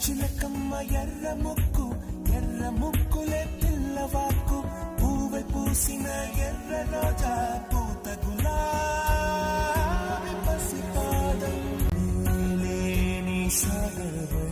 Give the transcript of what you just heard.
చిలకమ్మ ఎర్ర ముక్కులే పిల్లవాకు పూవై పూసిన ఎర్ర రోజా పూత గులాబీ పసిపాదం నీలేని సాగరవై